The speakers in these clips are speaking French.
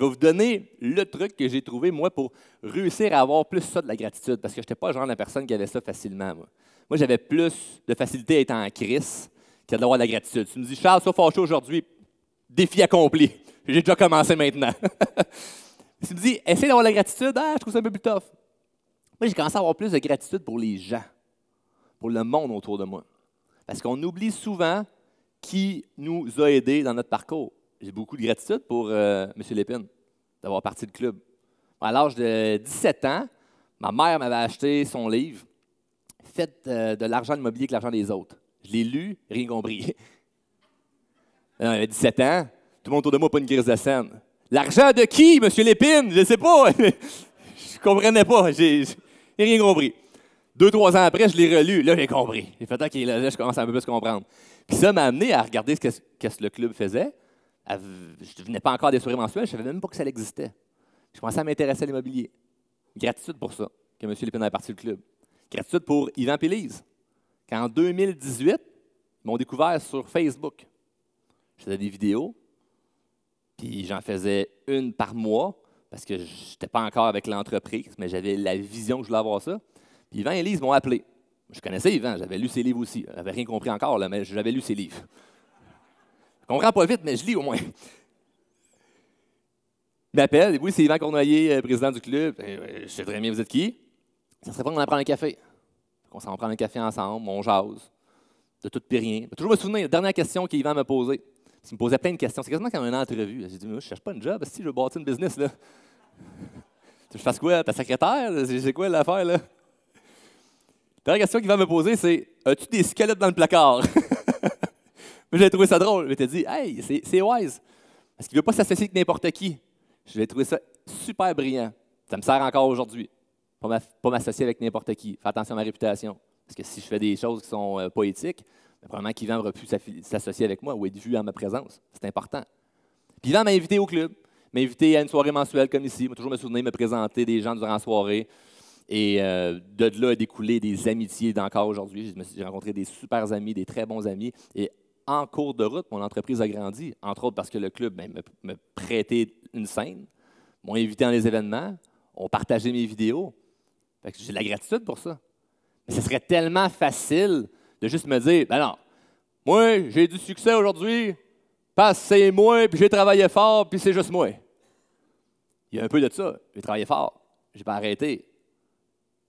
vais vous donner le truc que j'ai trouvé, moi, pour réussir à avoir plus ça de la gratitude, parce que je n'étais pas le genre de personne qui avait ça facilement, moi. Moi, j'avais plus de facilité à être en crise qu'à d'avoir de la gratitude. Tu me dis, Charles, sois fâché aujourd'hui, défi accompli. J'ai déjà commencé maintenant. Tu me dis, essaye d'avoir de la gratitude, je trouve ça un peu plus tough. Moi, j'ai commencé à avoir plus de gratitude pour les gens, pour le monde autour de moi. Parce qu'on oublie souvent qui nous a aidés dans notre parcours. J'ai beaucoup de gratitude pour M. Lépine, d'avoir parti le club. À l'âge de 17 ans, ma mère m'avait acheté son livre « Faites de l'argent immobilier que l'argent des autres ». Je l'ai lu, rien compris. J'avais 17 ans, tout le monde autour de moi n'a pas une crise de scène. L'argent de qui, M. Lépine? Je ne sais pas. Je ne comprenais pas. J'ai rien compris. 2-3 ans après, je l'ai relu. Là, j'ai compris. J'ai fait OK, là, je commence à un peu plus comprendre. Puis ça m'a amené à regarder ce que le club faisait. Je ne venais pas encore des soirées mensuelles, je ne savais même pas que ça existait. Je commençais à m'intéresser à l'immobilier. Gratitude pour ça, que M. Lépine avait parti du club. Gratitude pour Yvan Pélise, qu'en 2018, ils m'ont découvert sur Facebook. Je faisais des vidéos, puis j'en faisais une par mois, parce que je n'étais pas encore avec l'entreprise, mais j'avais la vision que je voulais avoir ça. Puis Yvan et Élise m'ont appelé. Je connaissais Yvan, j'avais lu ses livres aussi. Je n'avais rien compris encore, là, mais j'avais lu ses livres. Je ne comprends pas vite, mais je lis au moins. Il m'appelle, oui, c'est Yvan Cournoyer, président du club. Je sais très bien, vous êtes qui? Ça serait pas qu'on en prend un café. On s'en prend un café ensemble, on jase, de tout et rien. Toujours me souvenir, la dernière question qu'Yvan m'a posée. Il me posait plein de questions. C'est quasiment comme une entrevue. J'ai dit, moi, je ne cherche pas une job, si je veux bâtir une business, là. Je fasse quoi? Ta secrétaire? C'est quoi l'affaire, là? La dernière question qu'Yvan m'a posée, c'est, as-tu des squelettes dans le placard? J'ai trouvé ça drôle. Je t'ai dit, hey, c'est wise. Parce qu'il ne veut pas s'associer avec n'importe qui. J'ai trouvé ça super brillant. Ça me sert encore aujourd'hui. Pas m'associer avec n'importe qui. Fais attention à ma réputation. Parce que si je fais des choses qui sont pas éthiques, probablement qu'Yvan n'aura pu s'associer avec moi ou être vu en ma présence. C'est important. Puis Yvan m'a invité au club. M'a invité à une soirée mensuelle comme ici. M'a toujours me souvenir, me présenter des gens durant la soirée. Et de là a découlé des amitiés d'encore aujourd'hui. J'ai rencontré des super amis, des très bons amis. Et en cours de route, mon entreprise a grandi, entre autres parce que le club me prêtait une scène, m'ont invité dans les événements, ont partagé mes vidéos. Fait que j'ai de la gratitude pour ça. Mais ce serait tellement facile de juste me dire, ben non, moi, j'ai du succès aujourd'hui, parce que c'est moi, puis j'ai travaillé fort, puis c'est juste moi. Il y a un peu de ça. J'ai travaillé fort, j'ai pas arrêté.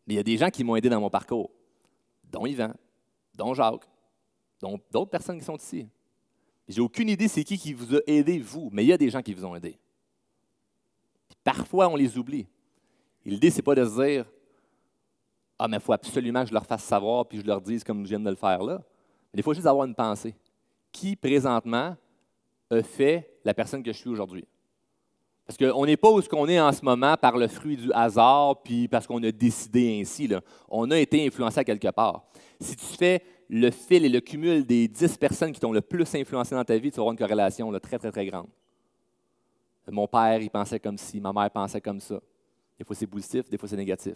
Mais il y a des gens qui m'ont aidé dans mon parcours, dont Yvan, dont Jacques, dont d'autres personnes qui sont ici. J'ai aucune idée c'est qui vous a aidé, vous, mais il y a des gens qui vous ont aidé. Puis parfois, on les oublie. Et l'idée, ce n'est pas de se dire « Ah, mais il faut absolument que je leur fasse savoir puis je leur dise comme je viens de le faire là. » Mais il faut juste avoir une pensée. Qui, présentement, a fait la personne que je suis aujourd'hui? Parce qu'on n'est pas où ce qu'on est en ce moment par le fruit du hasard puis parce qu'on a décidé ainsi, là. On a été influencé à quelque part. Si tu fais le fil et le cumul des 10 personnes qui t'ont le plus influencé dans ta vie, tu vas avoir une corrélation là, très, très, très grande. Mon père, il pensait comme ci, ma mère pensait comme ça. Des fois, c'est positif, des fois, c'est négatif.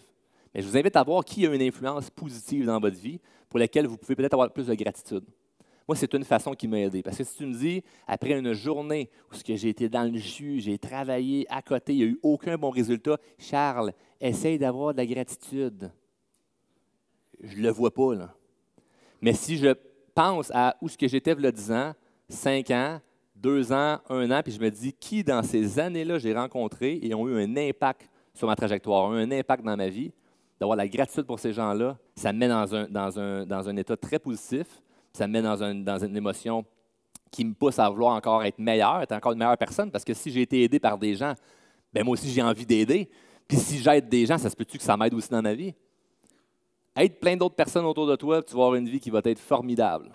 Mais je vous invite à voir qui a une influence positive dans votre vie pour laquelle vous pouvez peut-être avoir plus de gratitude. Moi, c'est une façon qui m'a aidé. Parce que si tu me dis, après une journée où j'ai été dans le jus, j'ai travaillé à côté, il n'y a eu aucun bon résultat, Charles, essaye d'avoir de la gratitude. Je ne le vois pas, là. Mais si je pense à où j'étais il y a 10 ans, 5 ans, 2 ans, 1 an, puis je me dis qui dans ces années-là j'ai rencontré et ont eu un impact sur ma trajectoire, un impact dans ma vie, d'avoir la gratitude pour ces gens-là, ça me met dans un état très positif, ça me met dans une émotion qui me pousse à vouloir encore être meilleur, être encore une meilleure personne, parce que si j'ai été aidé par des gens, bien moi aussi j'ai envie d'aider. Puis si j'aide des gens, ça se peut-tu que ça m'aide aussi dans ma vie? Aide plein d'autres personnes autour de toi, tu vas avoir une vie qui va être formidable.